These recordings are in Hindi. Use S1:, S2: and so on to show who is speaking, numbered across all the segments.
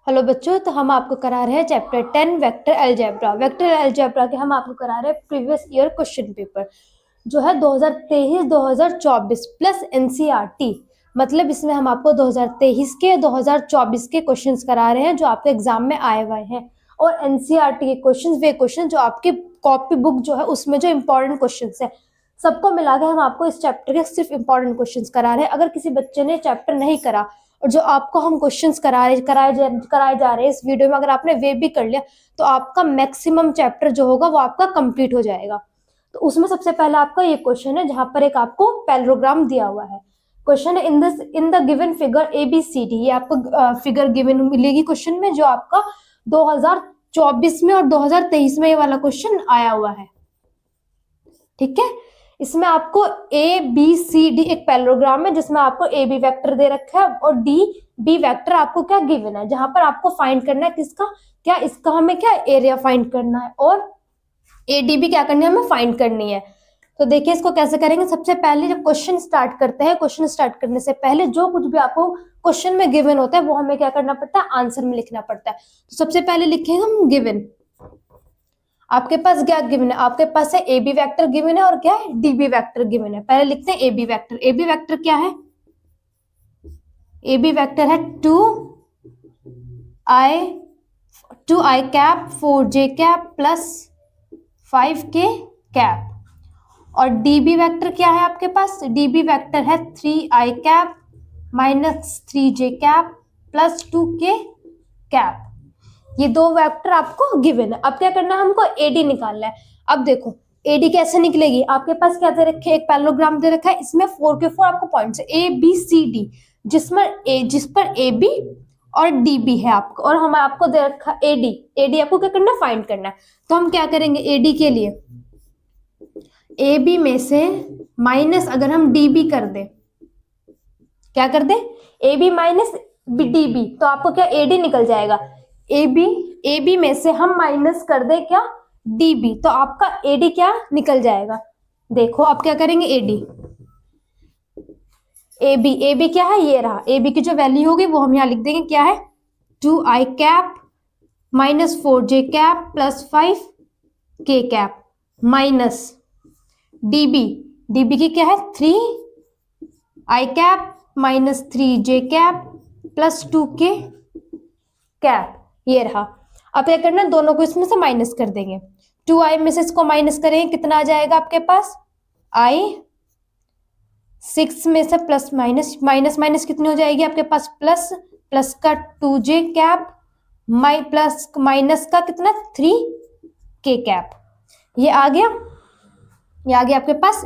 S1: हेलो बच्चों, तो हम आपको करा रहे हैं chapter 10 vector algebra. Vector algebra के हम आपको करा रहे हैं प्रीवियस ईयर क्वेश्चन पेपर जो है 2023-2024 प्लस एनसीईआरटी। मतलब इसमें हम आपको 2023 के 2024 के क्वेश्चंस करा रहे हैं जो आपके एग्जाम में आए हुए हैं, और एनसीईआरटी के क्वेश्चंस वे क्वेश्चन जो आपके कॉपी बुक जो है उसमें जो इंपॉर्टेंट क्वेश्चंस है सबको मिला के हम आपको इस चैप्टर के सिर्फ इंपॉर्टेंट क्वेश्चंस करा रहे हैं। अगर किसी बच्चे ने चैप्टर नहीं करा और जो आपको हम क्वेश्चंस कराए जा रहे हैं इस वीडियो में, अगर आपने वे भी कर लिया तो आपका मैक्सिमम चैप्टर जो होगा वो आपका कंप्लीट हो जाएगा। तो उसमें सबसे पहला आपका ये क्वेश्चन है जहां पर एक आपको पैराग्राम दिया हुआ है। क्वेश्चन है in the given figure ABCD। ये आपको फिगर गिवन मिलेगी क्वेश्चन में जो आपका 2024 में और 2023 में ये वाला क्वेश्चन आया हुआ है। ठीक है, इसमें आपको ABCD एक पैराग्राम है जिसमें आपको AB वेक्टर दे रखा है और DB वेक्टर आपको क्या गिवन है, जहां पर आपको फाइंड करना है किसका क्या, इसका हमें क्या एरिया फाइंड करना है और ADB क्या करनी है, हमें फाइंड करनी है। तो देखिए इसको कैसे करेंगे। सबसे पहले जब क्वेश्चन स्टार्ट करते हैं, क्वेश्चन स्टार्ट करने से पहले जो कुछ भी आपको क्वेश्चन में गिवन होता है वो हमें क्या करना पड़ता है, आंसर में लिखना पड़ता है। तो सबसे पहले लिखेंगे हम गिवन। आपके पास क्या गिवन है, आपके पास है AB वेक्टर गिवन है और क्या है, DB वेक्टर गिवन है। पहले लिखते हैं AB वेक्टर। AB वेक्टर क्या है, AB वेक्टर है 2i cap 4j cap plus 5k cap. और DB वेक्टर क्या है आपके पास, DB वेक्टर है 3i cap minus 3j cap plus 2k cap. ये दो वेक्टर आपको गिवन है। अब क्या करना है, हमको AD निकालना है। अब देखो AD कैसे निकलेगी, आपके पास क्या दे रखे, एक पैराग्राम दे रखा है, इसमें 4 के 4 आपको पॉइंट्स है ABCD, जिस पर AB और DB है आपको, और हम आपको दे रखा AD आपको क्या करना है, फाइंड करना है। तो हम क्या करेंगे, AD के लिए AB में से माइनस अगर हम DB कर दे, क्या कर दे, AB माइनस DB, तो आपको क्या AD निकल जाएगा। AB में से हम माइनस कर दे क्या, DB, तो आपका AD क्या निकल जाएगा। देखो अब क्या करेंगे, AB क्या है, ये रहा। AB की जो वैल्यू होगी वो हम यहाँ लिख देंगे, क्या है 2i cap minus 4j cap plus 5k cap minus DB की क्या है 3i cap minus 3j cap plus 2k cap, ये रहा। अब क्या करना, दोनों को इसमें से माइनस कर देंगे। 2i में से इसको माइनस करेंगे, कितना आ जाएगा आपके पास i, 6 में से प्लस माइनस, माइनस कितनी हो जाएगी आपके पास, प्लस का 2j कैप प्लस माइनस का कितना 3k कैप। ये आ गया आपके पास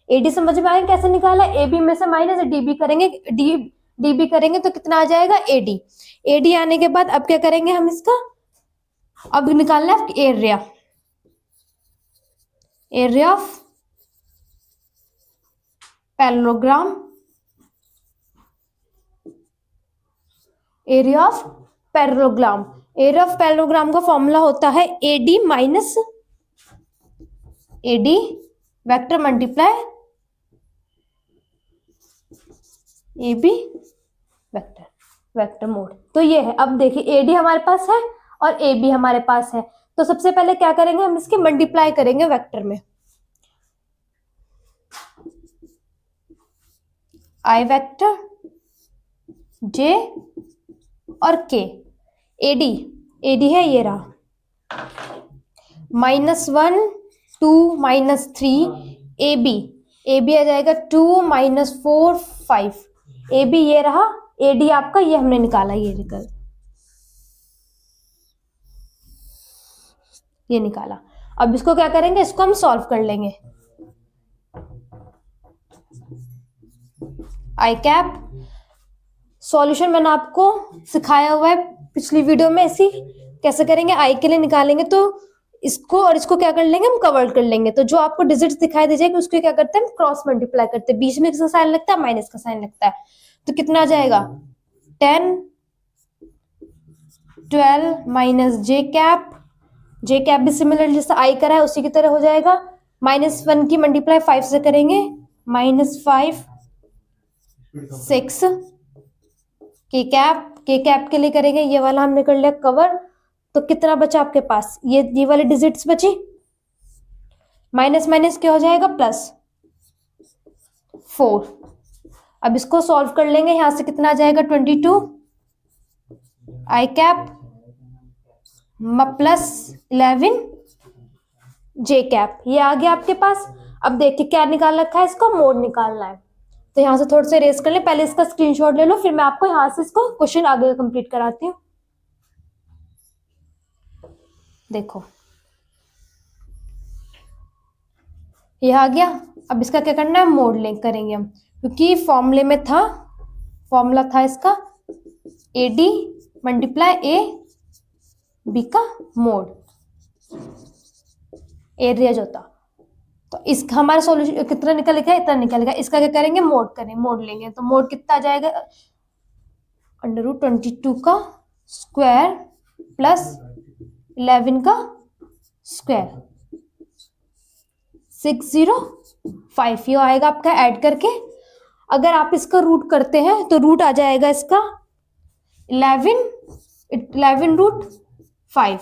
S1: AD समझ में आएगा कैसे निकाला। AB में से माइनस DB करेंगे तो कितना आ जाएगा AD आने के बाद अब क्या करेंगे हम इसका, अब निकालना है area of parallelogram, area of parallelogram का फॉर्मूला होता है AD minus AD vector multiply AB vector mode. तो ये है। अब देखिए AD हमारे पास है और AB हमारे पास है, तो सबसे पहले क्या करेंगे, हम इसके मल्टीप्लाई करेंगे वेक्टर में। I वेक्टर J और K, AD है, ये रहा -1 2 -3 AB आ जाएगा 2 -4 5 AB, ये रहा AD आपका, ये हमने निकाला, ये निकाला। अब इसको क्या करेंगे, इसको हम सॉल्व कर लेंगे। i कैप सॉल्यूशन मैंने आपको सिखाया हुआ है पिछली वीडियो में, ऐसी कैसे करेंगे। i के लिए निकालेंगे तो इसको और इसको क्या कर लेंगे, हम कवर कर लेंगे। तो जो आपको डिजिट्स दिखाई दे जाएगी उसको क्या करते हैं, हम क्रॉस मल्टीप्लाई करते हैं। बीच में किसका साइन लगता है, माइनस का साइन लगता है। तो कितना आ जाएगा 10 12 माइनस j कैप भी सिमिलर जैसे i करा है उसी की तरह हो जाएगा। -1 की मल्टीप्लाई 5 से करेंगे, -5 6 k कैप के कैप के लिए करेंगे, ये वाला हमने कर लिया कवर, तो कितना बचा आपके पास, ये वाली डिजिट्स बची, माइनस माइनस क्या हो जाएगा, प्लस 4। अब इसको सॉल्व कर लेंगे, यहां से कितना आ जाएगा 22 आई कैप प्लस 11 जे कैप, ये आ गया आपके पास। अब देखिए क्या निकाल रखा है, इसको मोड निकालना है, तो यहाँ से थोड़े से रेस कर ले, पहले इसका स्क्रीनशॉट ले लो, फिर मैं आपको यहाँ से इसको क्वेश्चन आगे कंप्लीट कराती हूँ। देखो ये आ गया। अब इसका क्या करना है, मोड ले करेंगे हम, क्योंकि फॉर्मूले में था, फॉर्मूला था इसका AD मल्टीप्लाई AB का मोड, एरिया जो था, तो इसका हमारा सॉल्यूशन कितना निकलेगा, इतना निकलेगा। इसका क्या करेंगे, मोड करें, मोड लेंगे, तो मोड कितना आ जाएगा, √22 का स्क्वायर प्लस 11 का स्क्वायर 605, ये आएगा आपका ऐड करके। अगर आप इसका रूट करते हैं तो रूट आ जाएगा इसका 11 √5,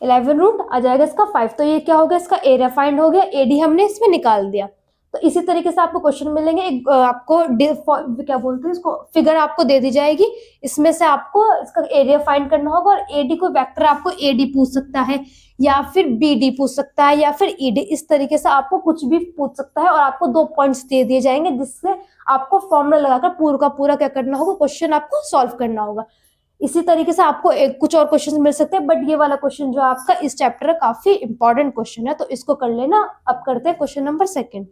S1: 11 रूट आ जाएगा इसका 5, तो ये क्या हो गया, इसका एरिया फाइंड हो गया, AD हमने इसमें निकाल दिया। तो इसी तरीके से आपको क्वेश्चन मिलेंगे, एक आपको क्या बोलते हैं इसको, फिगर आपको दे दी जाएगी, इसमें से आपको इसका एरिया फाइंड करना होगा, और AD को वेक्टर आपको AD पूछ सकता है, या फिर BD पूछ सकता है, या फिर ED, इस तरीके से आपको कुछ भी पूछ सकता है, और आपको 2 पॉइंट्स दे दिए जाएंगे, जिससे आपको फॉर्मूला लगाकर पूरा का पूरा क्या करना होगा, क्वेश्चन आपको सॉल्व करना होगा। इसी तरीके से आपको कुछ और क्वेश्चन मिल सकते हैं, बट ये वाला क्वेश्चन जो आपका इस चैप्टर का काफी इंपॉर्टेंट क्वेश्चन है, तो इसको कर लेना। अब करते हैं question number 2।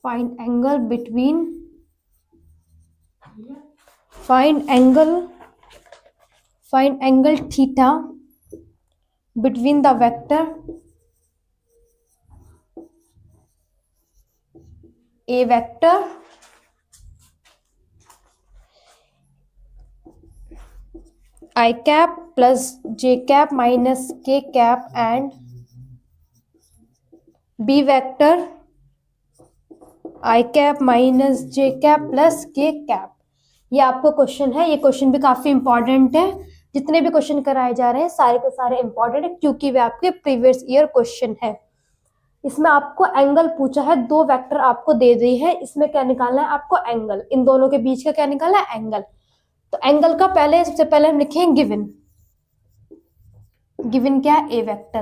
S1: Find angle theta between the vector A vector I cap plus j cap minus k cap and B vector I cap minus j cap plus k cap। ये आपको क्वेश्चन है, ये क्वेश्चन भी काफी इंपॉर्टेंट है, जितने भी क्वेश्चन कराए जा रहे हैं सारे के सारे इंपॉर्टेंट है, क्योंकि वे आपके प्रीवियस ईयर क्वेश्चन है। इसमें आपको एंगल पूछा है, 2 वेक्टर आपको दे दी है, इसमें क्या निकालना है आपको, एंगल, इन दोनों के बीच का क्या निकालना है, एंगल। तो एंगल का पहले सबसे पहले हम लिखेंगे गिवन क्या है, ए वेक्टर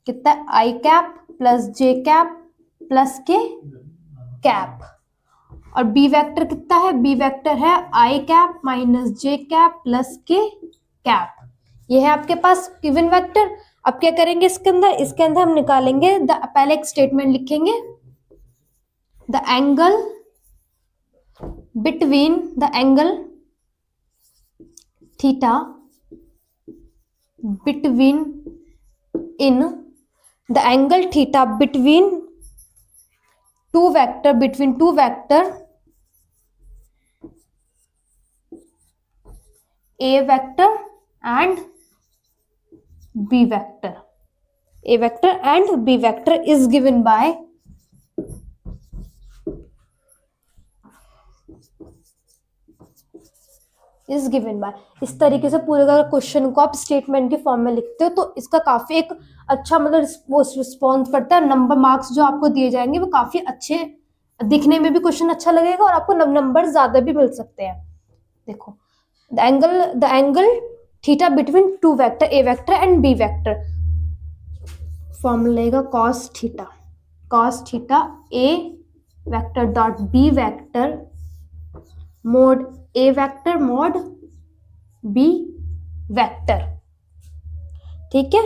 S1: कितना, आई कैप प्लस जे कैप प्लस के कैप, और बी वेक्टर कितना है, बी वेक्टर है आई कैप माइनस जे कैप प्लस के कैप। ये है आपके पास गिवन वेक्टर। अब क्या करेंगे इसके अंदर हम निकालेंगे पहले एक स्टेटमेंट लिखेंगे, the angle between the angle theta between in the angle theta between two vector A vector and B vector. A vector and B vector is given by इस तरीके से पूरे का क्वेश्चन को आप स्टेटमेंट के फॉर्म में लिखते हो, तो इसका काफी एक अच्छा मतलब वो रिस्पॉन्स पड़ता है। नंबर मार्क्स जो आपको दिए जाएंगे वो काफी अच्छे, दिखने में भी क्वेश्चन अच्छा लगेगा और आपको नंबर ज्यादा भी मिल सकते हैं। देखो the angle theta between two vector A vector and B vector, formula लेगा cos theta A vector dot B vector mod A vector mod B vector. ठीक है,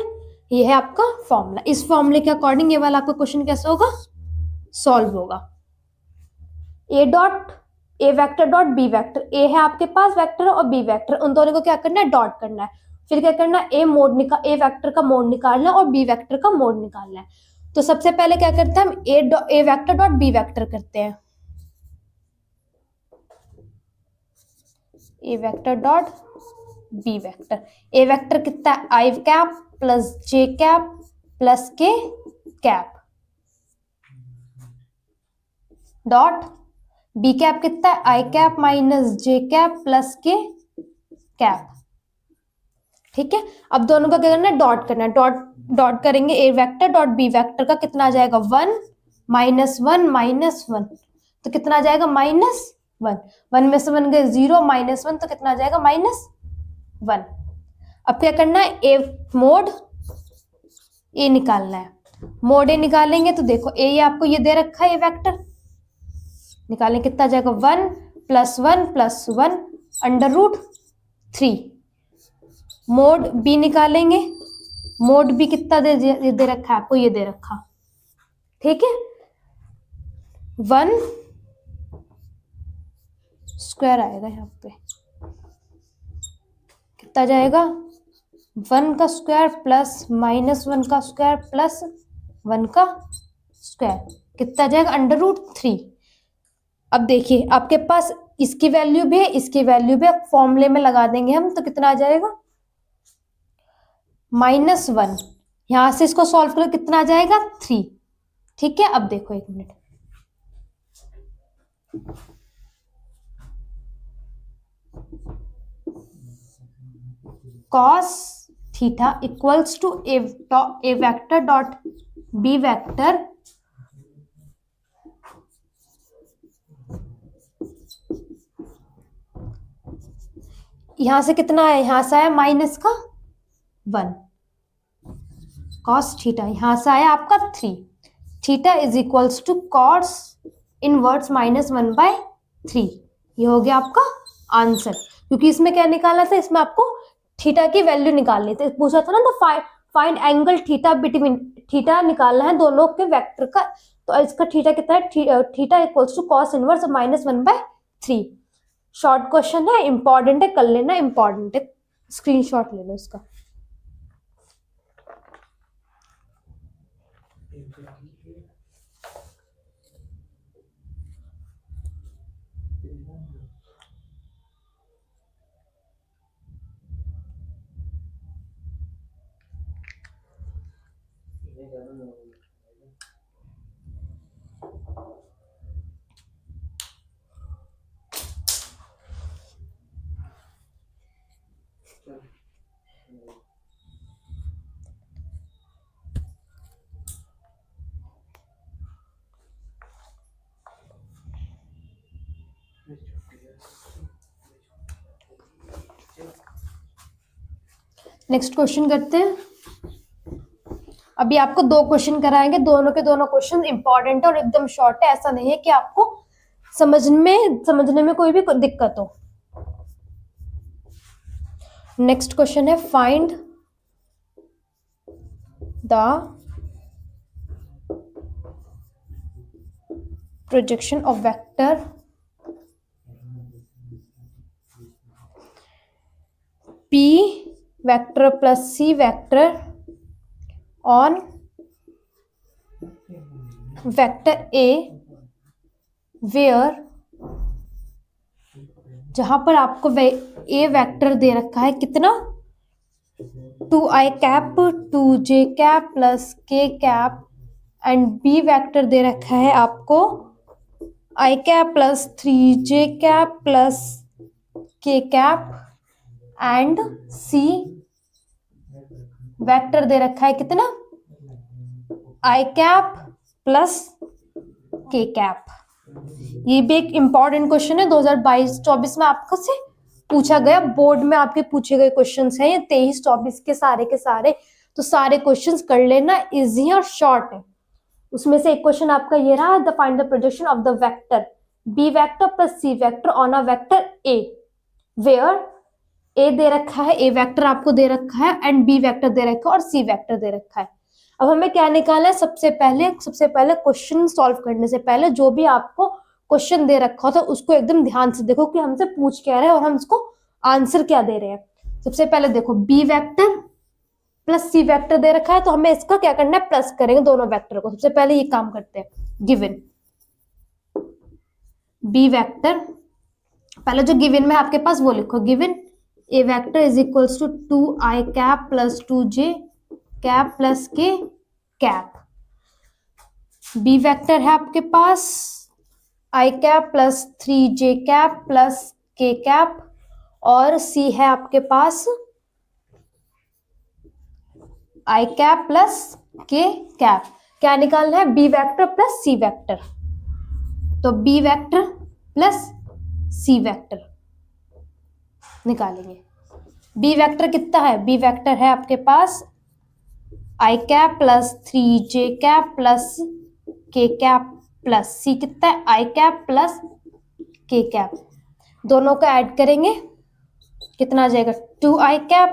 S1: ये है आपका फॉर्मूला। इस फॉर्मूले के अकॉर्डिंग ये वाला आपका क्वेश्चन कैसा होगा, सॉल्व होगा। ए वेक्टर डॉट बी वेक्टर, ए है आपके पास वेक्टर और बी वेक्टर, उन दोनों को क्या करना है, डॉट करना है। फिर क्या करना है, ए वेक्टर का मोड निकालना है और बी वेक्टर का मोड निकालना है। तो सबसे पहले क्या करते हैं हम, ए वेक्टर डॉट बी वेक्टर करते हैं। A vector dot B vector, A vector कितना है, आई कैप प्लस जे cap plus K cap dot B cap कितना है, आई कैप माइनस जे कैप प्लस के कैप। ठीक है, अब दोनों का क्या करना है, डॉट करना है। डॉट करेंगे, ए वेक्टर डॉट बी वेक्टर का कितना आ जाएगा, 1 माइनस वन, तो कितना आ जाएगा, -1। 1 में से 1 गए 0, -1 तो कितना आ जाएगा, -1। अब क्या करना है, ए मोड ए निकालना है। मोड ए निकालेंगे तो देखो ए आपको ये दे रखा है, ए वेक्टर निकालें, कितना आ जाएगा, 1 + 1 + 1 √3। मोड बी निकालेंगे, मोड बी कितना दे रखा है आपको, ये दे रखा। ठीक है, 1 स्क्वायर आएगा यहाँ पे, कितना जाएगा, 1 का स्क्वायर प्लस -1 का स्क्वायर प्लस 1 का स्क्वायर, कितना जाएगा, √3। अब देखिए आपके पास इसकी वैल्यू भी है, इसकी वैल्यू भी है, फॉर्मूले में लगा देंगे हम, तो कितना आ जाएगा, -1। यहां से इसको सॉल्व करो, कितना आ जाएगा, 3। ठीक है, अब देखो 1 minute, cos theta equals to A vector dot B vector यहां से कितना है, यहां से आया -1 cos थीटा, यहां से आया आपका 3। Theta is equals to cos inverse -1/3। ये हो गया आपका आंसर, क्योंकि इसमें क्या निकालना था, इसमें आपको थीटा की वैल्यू निकालनी थी, पूछा था ना, तो find angle theta between, theta निकालना है दोनों के वेक्टर का। तो इसका थीटा कितना है, theta equals to cos inverse -1/3। Short question है, इंपॉर्टेंट है, कर लेना, इंपॉर्टेंट है, स्क्रीनशॉट ले लो इसका। नेक्स्ट क्वेश्चन करते हैं। अभी आपको 2 क्वेश्चन कराएंगे, दोनों के दोनों क्वेश्चन इंपॉर्टेंट है और एकदम शॉर्ट है, ऐसा नहीं है कि आपको समझने में कोई भी दिक्कत हो। नेक्स्ट क्वेश्चन है, find the projection of vector P vector plus C vector on vector A where, जहां पर आपको A वेक्टर दे रखा है कितना, 2i cap 2j cap plus k cap, and B vector दे रखा है आपको i cap plus 3j cap plus k cap, and C vector दे रखा है कितना, i cap plus k cap. ये भी एक इंपॉर्टेंट क्वेश्चन है, 2022-24 में आपको से पूछा गया, बोर्ड में आपके पूछे गए क्वेश्चंस हैं ये 23-24 के सारे। तो सारे क्वेश्चंस कर लेना, इजी और शॉर्ट है। उसमें से एक क्वेश्चन आपका ये रहा, the find the projection of the vector B vector plus C vector on a vector A, where A दे रखा है, ए वेक्टर आपको दे रखा है एंड बी वेक्टर दे रखा है और सी वेक्टर दे रखा है। अब हमें क्या निकालना है, सबसे पहले क्वेश्चन सॉल्व करने से पहले जो भी आपको क्वेश्चन दे रखा हो तो उसको एकदम ध्यान से देखो कि हमसे पूछ क्या रहे हैं और हम इसको आंसर क्या दे रहे हैं। सबसे पहले देखो B vector plus C vector दे रखा है तो हमें इसका क्या करना है, प्लस करेंगे दोनों वेक्टर को। सबसे पहले ये काम करते हैं, गिवन बी वेक्टर, पहले जो गिवन में आपके पास वो लिखो, given A vector is equals to 2i cap plus 2j cap plus K cap. B vector है आपके पास i cap plus 3j cap plus K cap, और सी है आपके पास i cap plus K cap. क्या निकालना है, B vector plus C vector, तो B vector plus C vector निकालेंगे। बी वेक्टर कितना है, बी वेक्टर है आपके पास i cap plus 3j cap plus K cap plus सी कितना है, i cap plus K cap. दोनों को ऐड करेंगे कितना आ जाएगा, 2i cap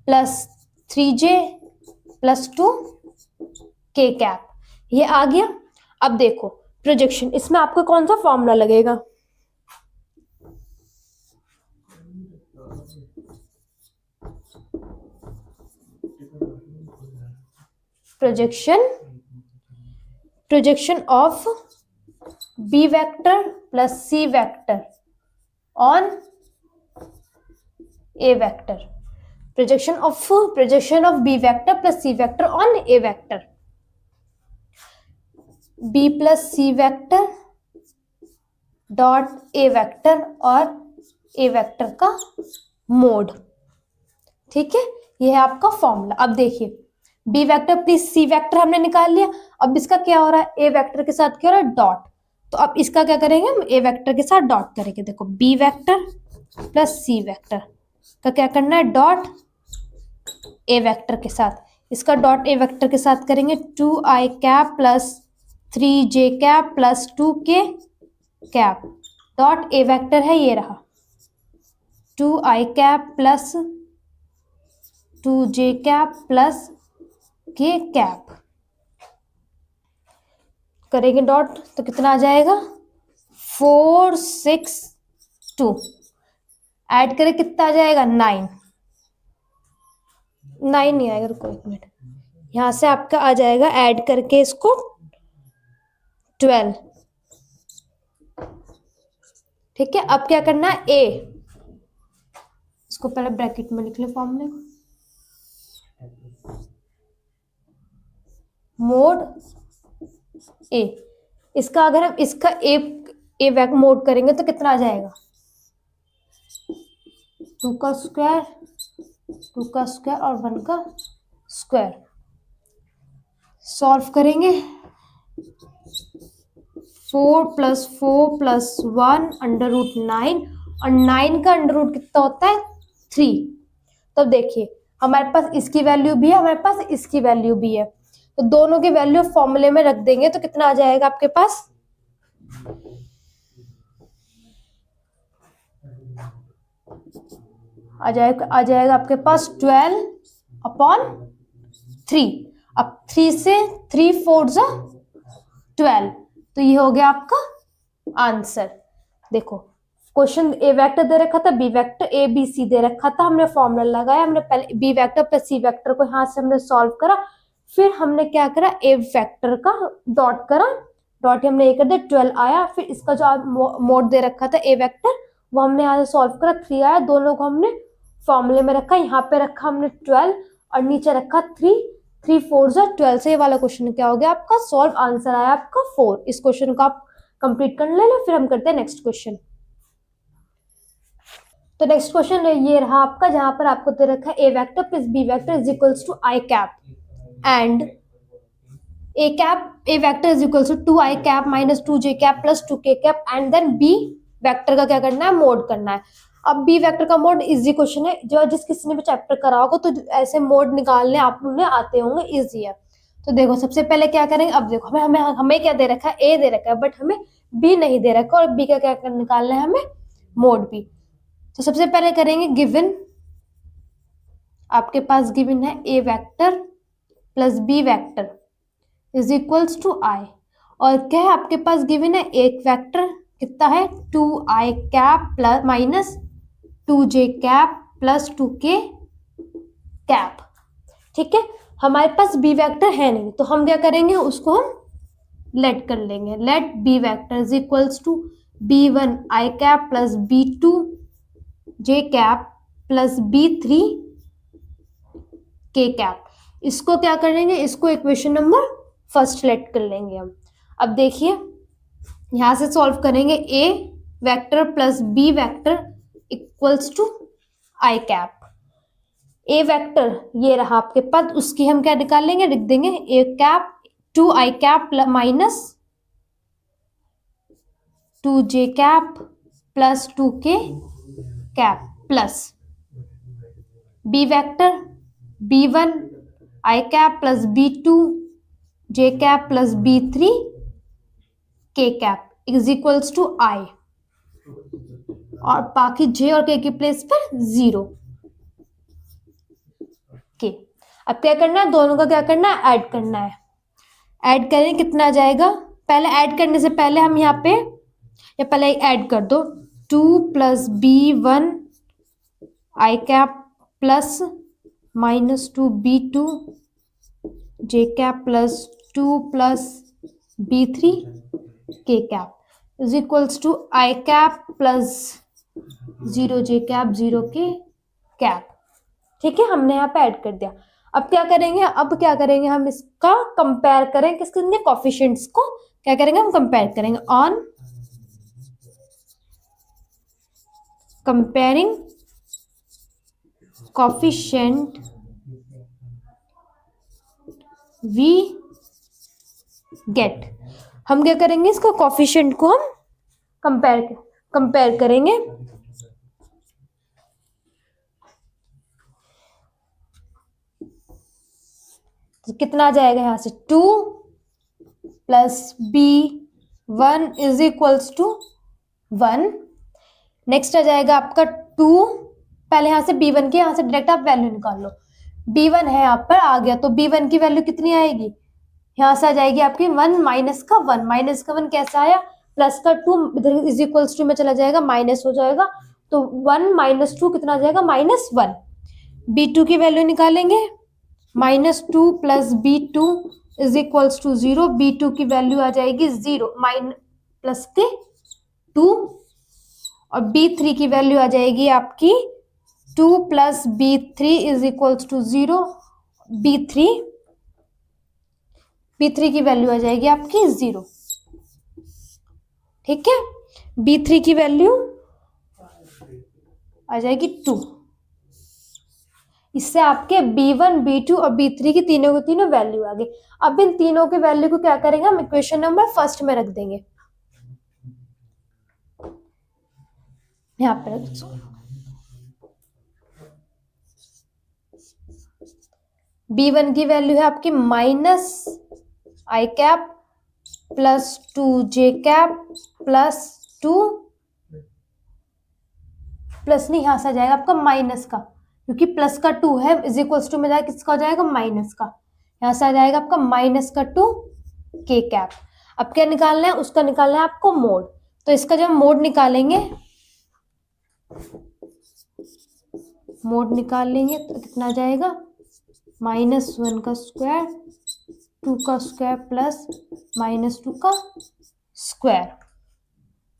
S1: plus 3j plus 2 के कैप, ये आ गया। अब देखो प्रोजेक्शन, इसमें आपको कौन सा फॉर्मूला लगेगा, projection of B vector plus C vector on A vector, projection of B vector plus C vector on A vector, B plus C vector dot A vector और ए वेक्टर का मोड। ठीक है, ये है आपका फॉर्मूला। अब देखिए B vector plus C vector हमने निकाल लिया, अब इसका क्या हो रहा है, ए वेक्टर के साथ क्या हो रहा है, डॉट। तो अब इसका क्या करेंगे हम, ए वेक्टर के साथ डॉट करेंगे। देखो B vector plus C vector का क्या करना है, डॉट ए वेक्टर के साथ, इसका डॉट ए वेक्टर के साथ करेंगे 2i cap plus 3j cap plus 2k cap, dot A vector है ये रहा 2i cap plus 2j cap plus K cap, करेंगे डॉट तो कितना आ जाएगा 4 6 2, ऐड करें कितना आ जाएगा 9 नहीं आएगा, रुको एक मिनट, यहां से आपका आ जाएगा ऐड करके इसको 12। ठीक है, अब क्या करना है, ए, इसको पहले ब्रैकेट में लिख ले फॉर्मूले को, मोड ए, इसका अगर हम इसका ए वैक मोड करेंगे तो कितना आ जाएगा 2 का स्क्वायर और 1 का स्क्वायर। सॉल्व करेंगे 4 + 4 + 1 √9 और 9 का अंडर रूट कितना होता है 3। तो देखिए हमारे पास इसकी वैल्यू भी है, हमारे पास इसकी वैल्यू भी है, तो दोनों की वैल्यू फॉर्मूले में रख देंगे तो कितना आ जाएगा आपके पास, आ जाएगा आपके पास 12/3। अब 3 से 3 4 जा 12, तो ये हो गया आपका आंसर। देखो क्वेश्चन ए वेक्टर दे रखा था, B vector A B C दे रखा था, हमने फॉर्मूला लगाया, हमने पहले B vector plus C vector को यहां से हमने सॉल्व करा, फिर हमने क्या करा ए वेक्टर का डॉट करा, डॉट हमने ये कर दिया 12 आया, फिर इसका जो मोड दे रखा था ए वेक्टर वो हमने यहाँ से सॉल्व करा 3 आया, दोनों को हमने फॉर्मूले में रखा, यहाँ पे रखा हमने 12 और नीचे रखा 3 3 4 जा 12 से ये वाला क्वेश्चन क्या हो गया आपका सॉल्व, आंसर आया आपका 4। इस क्वेश्चन को आप कंप्लीट कर लेना, फिर हम करते हैं नेक्स्ट क्वेश्चन। तो नेक्स्ट क्वेश्चन ये रहा आपका, जहां पर आपको दे रखा है A vector plus B vector is equals to I cap and A vector is equals to 2i cap minus 2j cap plus 2k cap and then B vector का क्या करना है, मोड करना है। अब बी वेक्टर का मोड इजी क्वेश्चन है, जो जिस किसी ने भी चैप्टर करा होगा तो ऐसे मोड निकालने आप लोग आते होंगे, इजी है। तो देखो सबसे पहले क्या करेंगे, अब देखो हमें हमें हमें क्या दे रखा है, ए दे रखा है, बट हमें बी नहीं दे रखा, और बी का क्या निकालना है हमें, मोड बी। तो सबसे पहले करेंगे गिवन, आपके पास गिवन है A vector plus B vector is equals to I, और क्या है आपके पास गिवन है, एक वेक्टर कितना है 2i cap plus minus 2j cap plus 2k cap. ठीक है, हमारे पास बी वेक्टर है नहीं, तो हम क्या करेंगे, उसको हम लेट कर लेंगे, let B vector is equals to b1 i cap plus b2 j cap plus b3 k cap. इसको क्या करेंगे, इसको इक्वेशन नंबर फर्स्ट लेट कर लेंगे हम। अब देखिए यहां से सॉल्व करेंगे, a vector plus b vector equals to i cap. A vector ये रहा आपके पास, उसकी हम क्या निकाल लेंगे, लिख देंगे A cap 2i cap minus 2j cap plus 2k cap plus B vector b1 i cap plus b2 j cap plus b3 k cap is equals to i, और बाकी j और k की प्लेस पर 0 के। अब क्या करना है, दोनों का क्या करना है, ऐड करना है। ऐड करें कितना आ जाएगा, पहले ऐड करने से पहले हम यहाँ पे, या पहले ऐड कर दो 2 plus b1 i cap plus minus 2 b2 j cap plus 2 plus b3 k cap is equals to i cap plus 0 j cap 0 k cap. ठीक है, हमने यहाँ पे ऐड कर दिया। अब क्या करेंगे, हम इसका कंपेयर करें, किसके कोफिशिएंट्स को क्या करेंगे, हम कंपेयर करेंगे on comparing coefficient we get. हम क्या करेंगे, इसको कोफिशिएंट को हम कंपेयर करेंगे। तो कितना आ जाएगा, यहां से 2 plus b1 is equals to 1। Next आ जाएगा आपका 2, पहले यहां से b1 की, यहां से डायरेक्ट आप वैल्यू निकाल लो, b1 है यहाँ पर आ गया, तो b1 की वैल्यू कितनी आएगी, यहां से आ जाएगी आपकी 1 माइनस का 1, माइनस का 1 कैसा आया, प्लस का 2 इधर इज इक्वल्स टू में चला जाएगा, माइनस हो जाएगा, तो 1 माइनस 2 कितना आ जाएगा, -1। b2 की वैल्यू निकालेंगे, -2 plus b2 is equals to 0, b2 की वैल्यू आ जाएगी 0 प्लस के 2, और b3 की वैल्यू आ जाएगी आपकी 2 plus b3 is equals to 0, b3 की वैल्यू आ जाएगी आपकी 0। ठीक है, b3 की वैल्यू आ जाएगी 2। इससे आपके b1, b2 और b3 की तीनों वैल्यू आ गई। अब इन तीनों के वैल्यू को क्या करेंगे, हम इक्वेशन नंबर फर्स्ट में रख देंगे, यहाँ पे रख दो। b1 की वैल्यू है आपकी -i cap plus 2j cap plus 2 plus नहीं, यहां से आ जाएगा आपका माइनस का, क्योंकि प्लस का 2 है, इज इक्वल्स टू में जाएगा किसका हो जाएगा, माइनस का, यहां से आ जाएगा आपका -2 k कैप। अब क्या निकालना है, उसका निकालना है आपको मोड। तो इसका जब मोड निकालेंगे, मोड निकाल लेंगे तो कितना आ जाएगा, -1 का स्क्वायर 2 का स्क्वायर प्लस -2 का स्क्वायर,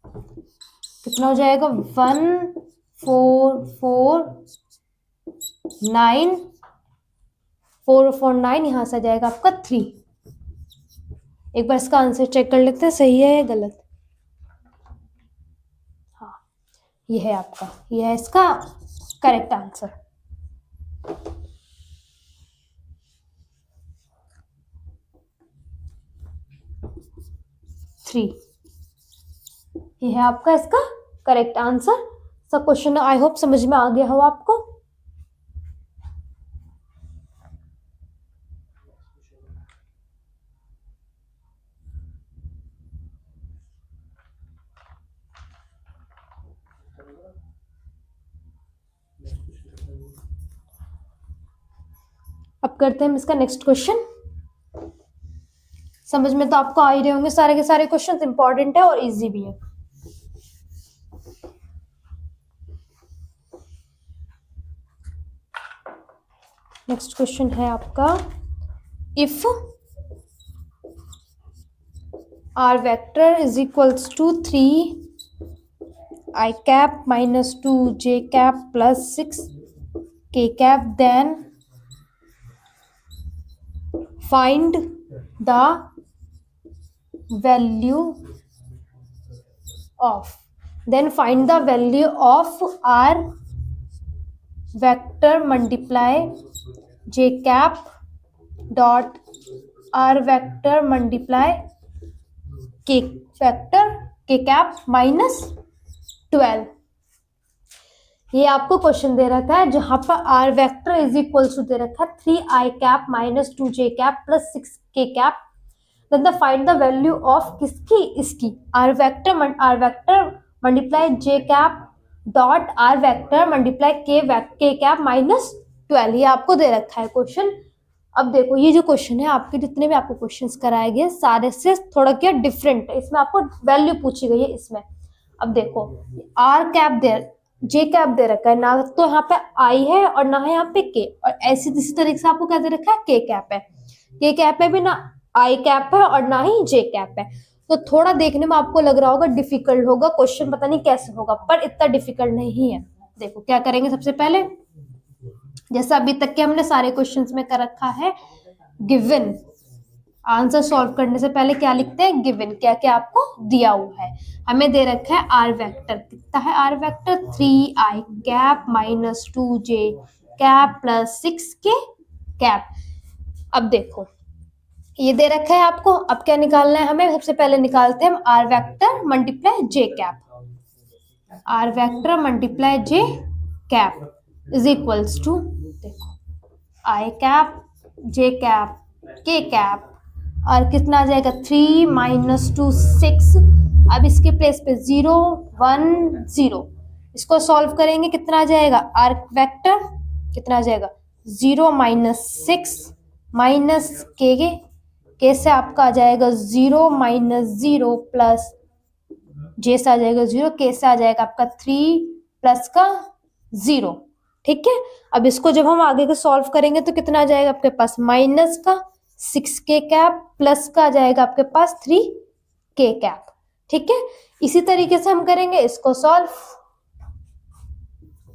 S1: कितना हो जाएगा 1449 यहाँ से आ जाएगा आपका 3। एक बार इसका आंसर चेक कर लेते हैं, सही है या गलत। हाँ, ये है आपका, ये है इसका करेक्ट आंसर। ये है आपका इसका करेक्ट आंसर। सब क्वेश्चन आई होप समझ में आ गया हो आपको। करते हैं हम इसका नेक्स्ट क्वेश्चन। समझ में तो आपको आ ही रहे होंगे, सारे के सारे क्वेश्चंस इंपॉर्टेंट है और इजी भी है। नेक्स्ट क्वेश्चन है आपका, if R vector is equals to 3 i cap minus 2 j cap plus 6 k cap, then find the value of r vector multiply j cap dot r vector multiply k vector k cap minus 12। ये आपको क्वेश्चन दे रखा है जहां पर R vector is equal to दे रखा है 3i cap minus 2j cap plus 6k cap, then the find the value of किसकी, इसकी R vector multiply j cap dot R vector multiply k cap minus 12। ये आपको दे रखा है क्वेश्चन। अब देखो ये जो क्वेश्चन है आपके जितने भी आपको क्वेश्चंस कराए गए सारे से थोड़ा क्या डिफरेंट है, इसमें आपको वैल्यू पूछी गई है इसमें। अब देखो आर कैप दे जे कैप दे रखा है, ना तो यहाँ पे आई है और ना है यहाँ पे के, और ऐसी इसी तरीके से आपको क्या दे रखा है के कैप है। के कैप है भी ना आई कैप है और ना ही जे कैप है, तो थोड़ा देखने में आपको लग रहा होगा डिफिकल्ट होगा क्वेश्चन, पता नहीं कैसे होगा, पर इतना डिफिकल्ट नहीं है। देखो क्या करेंगे, सबसे पहले जैसा अभी तक के हमने सारे क्वेश्चंस में कर रखा है, गिवन आंसर सॉल्व करने से पहले क्या लिखते हैं, गिवन क्या क्या आपको दिया हुआ है। हमें दे रखा है आर वेक्टर, कितना है R vector 3i cap minus 2j cap plus 6k cap. अब देखो ये दे रखा है आपको, अब क्या निकालना है हमें, सबसे पहले निकालते हैं हम R vector multiply J cap. R vector multiply J cap is equals to, देखो I cap J cap K cap, और कितना आ जाएगा 3 माइनस 2 6। अब इसके प्लेस पे 0 1 0, इसको सॉल्व करेंगे कितना आ जाएगा, आर वेक्टर कितना आ जाएगा 0 माइनस 6 माइनस के से आपका आ जाएगा 0 माइनस 0 प्लस जे से आ जाएगा 0, के से आ जाएगा आपका 3 प्लस का 0। ठीक है, अब इसको जब हम आगे का सॉल्व करेंगे तो कितना आ जाएगा आपके पास माइनस का 6k कैप प्लस का आ जाएगा आपके पास 3k कैप। ठीक है, इसी तरीके से हम करेंगे इसको सॉल्व,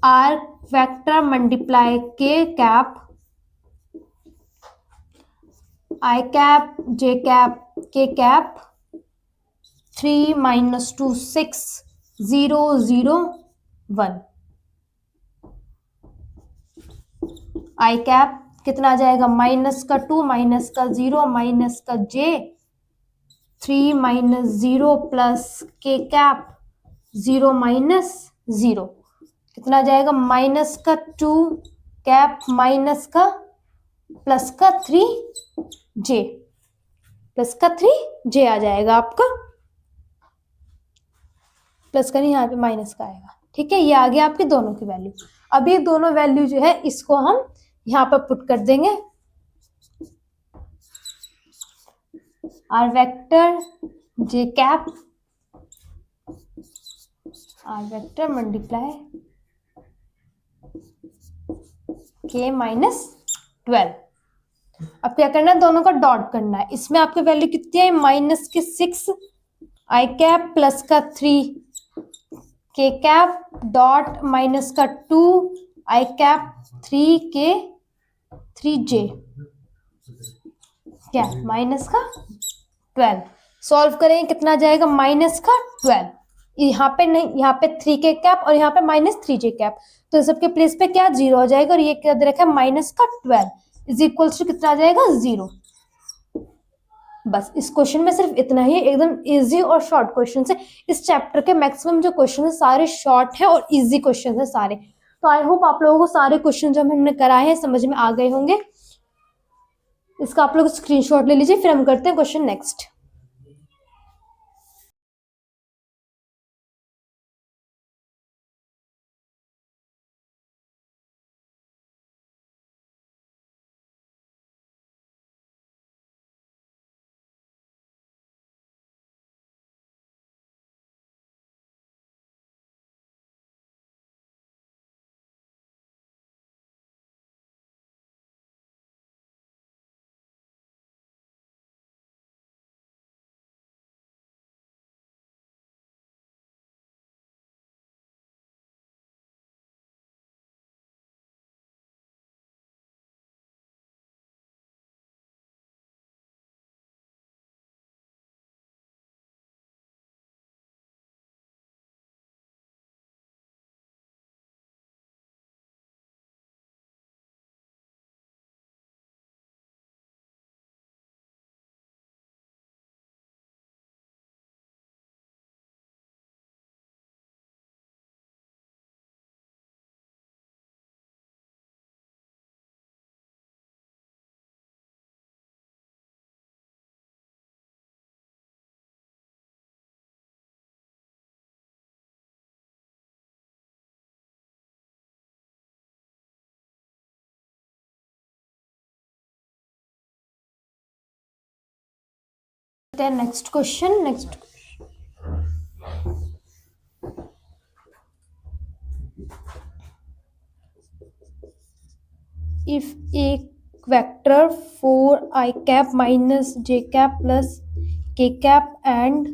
S1: आर वेक्टर मल्टीप्लाई के कैप आई cap J cap K cap 3 minus 2 6 0 0 1, आई कैप कितना आ जाएगा माइनस का 2 माइनस का 0 माइनस का j 3 minus 0 plus K cap 0 minus 0, कितना आ जाएगा माइनस का 2 कैप माइनस का प्लस का 3j, प्लस का 3j आ जाएगा आपका, प्लस का नहीं यहाँ पे माइनस का आएगा। ठीक है, ये आ गया आपके दोनों की वैल्यू। अब ये दोनों वैल्यू जो है इसको हम यहाँ पर पुट कर देंगे, R vector J cap R vector multiply K minus 12। अब क्या करना है, दोनों का डॉट करना है। इसमें आपकी वैल्यू कितनी है माइनस के 6 आई कैप प्लस का 3 के कैप डॉट माइनस का 2 आई कैप 3 के 3j क्या माइनस का 12। सॉल्व करें कितना जाएगा माइनस का 12, यहाँ पे नहीं, यहाँ पे 3k कैप और यहाँ पे माइनस 3j कैप, तो सबके प्लेस पे क्या 0 हो जाएगा, और ये क्या दे रखा है माइनस का 12 इज इक्वल्स टू कितना आ जाएगा 0। बस इस क्वेश्चन में सिर्फ इतना ही, एकदम इजी और शॉर्ट क्वेश्चन है। इस चैप्टर के मैक्सिमम जो क्वेश्चन है सारे शॉर्ट है और इजी क्वेश्चन है सारे। तो आई होप आप लोगों को सारे क्वेश्चन जो हमने कराए हैं समझ में आ गए होंगे। इसका आप लोग स्क्रीनशॉट ले लीजिए, फिर हम करते हैं क्वेश्चन नेक्स्ट। देखते हैं नेक्स्ट क्वेश्चन। नेक्स्ट इफ एक vector 4i cap minus j cap plus k cap and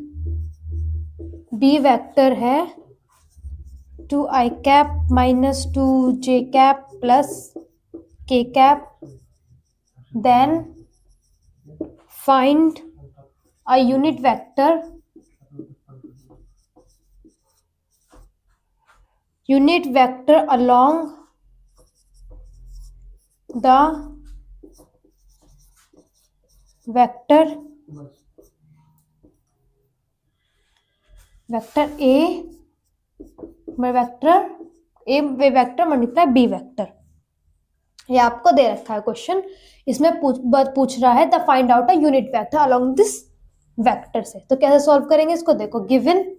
S1: b vector है 2i cap minus 2j cap plus k cap, then find a unit vector along the vector a vector multiply b vector. ये आपको दे रखा है क्वेश्चन, इसमें पूछ रहा है the find out a unit vector along this vector से। तो कैसे सॉल्व करेंगे इसको, देखो गिवन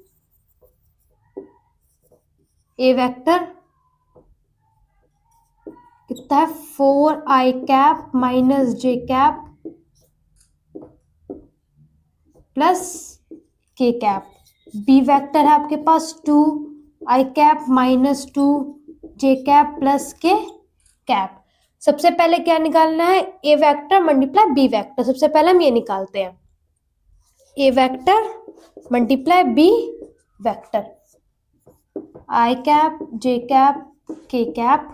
S1: ए वेक्टर कितना है 4i cap minus j cap plus k cap, B vector है आपके पास 2i cap minus 2j cap plus k cap. सबसे पहले क्या निकालना है, A vector multiply B vector. सबसे पहले हम ये निकालते हैं, A vector multiply B vector, I cap J cap K cap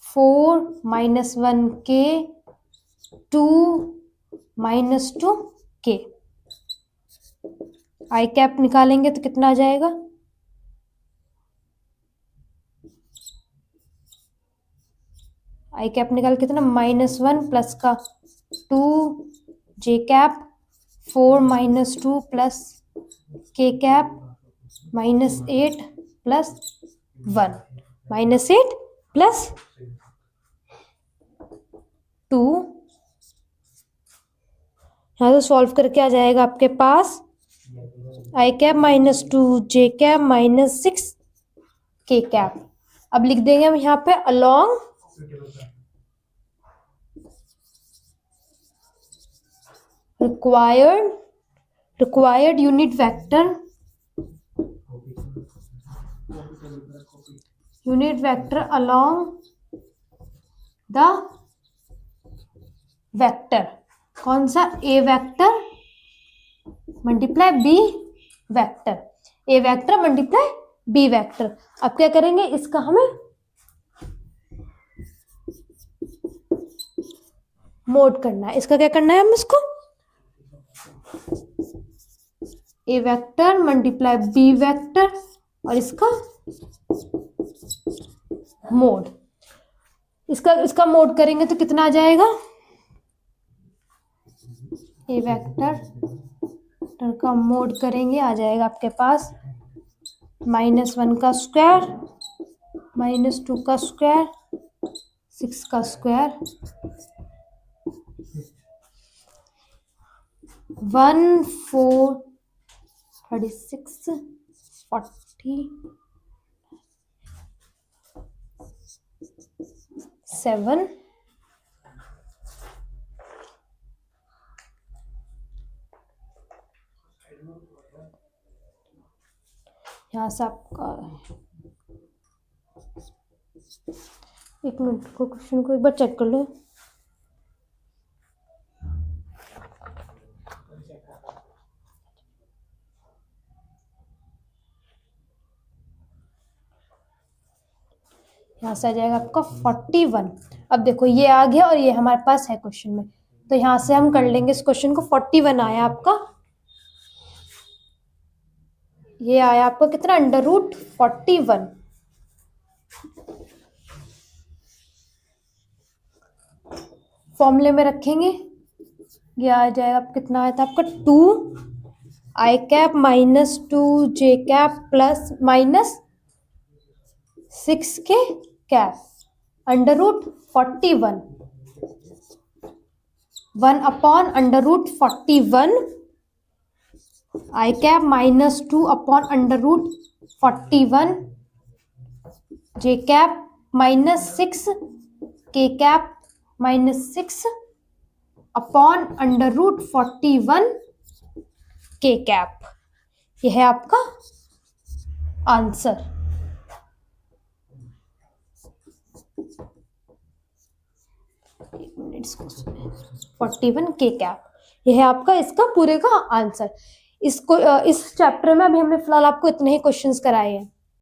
S1: 4 minus 1 के 2 माइनस 2 के। आई कैप निकालेंगे तो कितना आ जाएगा, आई कैप निकाल कितना -1 प्लस का 2 जे cap 4 minus 2 plus K cap -8 plus 1 -8 plus 2। यहाँ तो सॉल्व करके आ जाएगा आपके पास आई कैप -2 जे कैप -6 के कैप। अब लिख देंगे हम यहाँ पे along required unit vector along the vector, कौन सा, a vector multiply b vector, a vector multiply b vector. अब क्या करेंगे, इसका हमें मोड करना है। इसका क्या करना है, हम इसको ए वेक्टर मल्टीप्लाई बी वेक्टर और इसका मोड, इसका मोड करेंगे तो कितना आ जाएगा, ए वेक्टर का मोड करेंगे आ जाएगा आपके पास -1 का स्क्वायर -2 का स्क्वायर 6 का स्क्वायर 1 4 36 40 7 यहाँ से आपका, एक मिनट को क्वेश्चन को एक बार चेक कर लो। यहाँ से आ जाएगा आपका 41। अब देखो ये आ गया और ये हमारे पास है क्वेश्चन में, तो यहाँ से हम कर लेंगे इस क्वेश्चन को। 41 आया आपका, ये आया आपका कितना, √41। फॉर्मूले में रखेंगे, ये आ जाएगा कितना आया था आपका 2i cap -2 j cap plus -6 के कैप √41 1 अपॉन √41 आई कैप -2 अपॉन √41 जे कैप -6 के कैप -6 अपॉन √41 के कैप, यह है आपका आंसर। एक मिनट, 41 के कैप, यह है आपका इसका पूरे का आंसर। इसको इस चैप्टर में अभी हमने फिलहाल आपको इतने ही क्वेश्चंस कराए हैं।